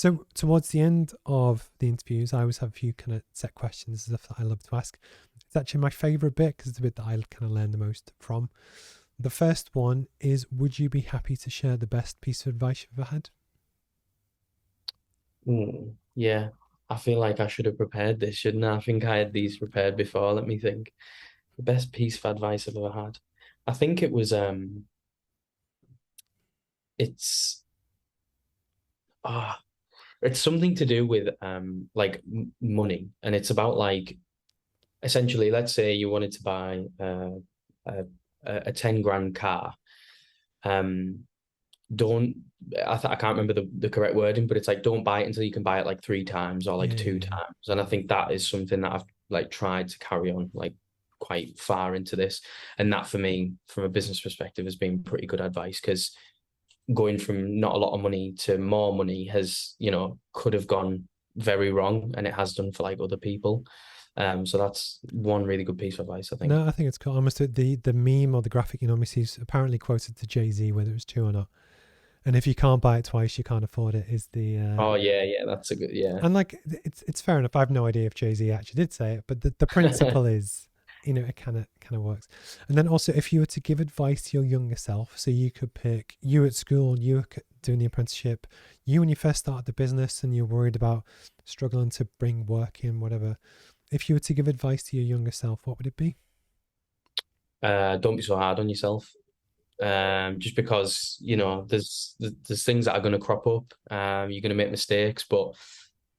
So towards the end of the interviews, I always have a few kind of set questions stuff that I love to ask. It's actually my favorite bit because it's the bit that I kind of learn the most from. The first one is, would you be happy to share the best piece of advice you've ever had? Yeah, I feel like I should have prepared this, shouldn't I? I think I had these prepared before. Let me think. The best piece of advice I've ever had. I think it was it's ah it's something to do with like money, and it's about like essentially, let's say you wanted to buy a a 10 grand car. Um, don't I can't remember the correct wording, but it's like don't buy it until you can buy it like three times or like Yeah, two yeah, yeah. times. And I think that is something that I've like tried to carry on like quite far into this. And that for me, from a business perspective, has been pretty good advice because going from not a lot of money to more money has, could have gone very wrong, and it has done for like other people. So that's one really good piece of advice, I think. No, I think it's cool. Almost the meme or the graphic, see, is apparently quoted to Jay-Z, whether it's true or not. And if you can't buy it twice, you can't afford it. Is the Oh yeah, yeah, that's a good, yeah. and like it's fair enough. I have no idea if Jay Z actually did say it, but the principle is, it kind of works. And then also, if you were to give advice to your younger self, so you could pick you at school, you were doing the apprenticeship, you when you first started the business, and you're worried about struggling to bring work in, whatever. If you were to give advice to your younger self, what would it be? Don't be so hard on yourself. Just because there's things that are going to crop up. You're going to make mistakes, but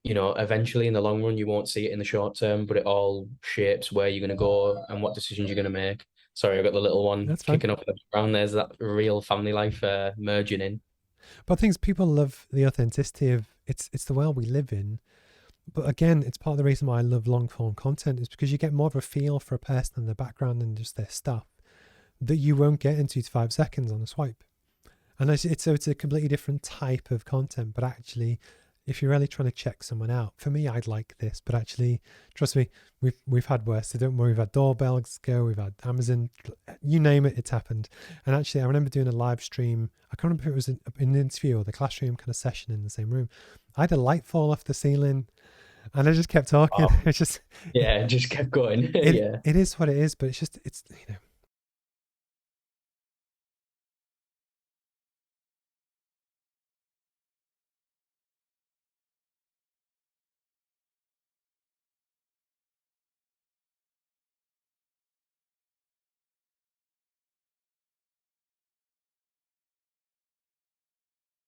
eventually in the long run, you won't see it in the short term, but it all shapes where you're going to go and what decisions you're going to make. Sorry, I got the little one That's fine. kicking up in the background. There's that real family life merging in. But things people love the authenticity of it's the world we live in. But again, it's part of the reason why I love long form content is because you get more of a feel for a person and their background and just their stuff that you won't get in 2 to 5 seconds on a swipe. And it's a completely different type of content. But actually, if you're really trying to check someone out, for me, I'd like this. But actually, trust me, we've had worse. So don't worry. We've had doorbells go. We've had Amazon. You name it, it's happened. And actually, I remember doing a live stream. I can't remember if it was an interview or the classroom kind of session in the same room. I had a light fall off the ceiling, and I just kept talking. Wow. It's just Yeah, just kept going. it Yeah. it is what it is. But it's just it's.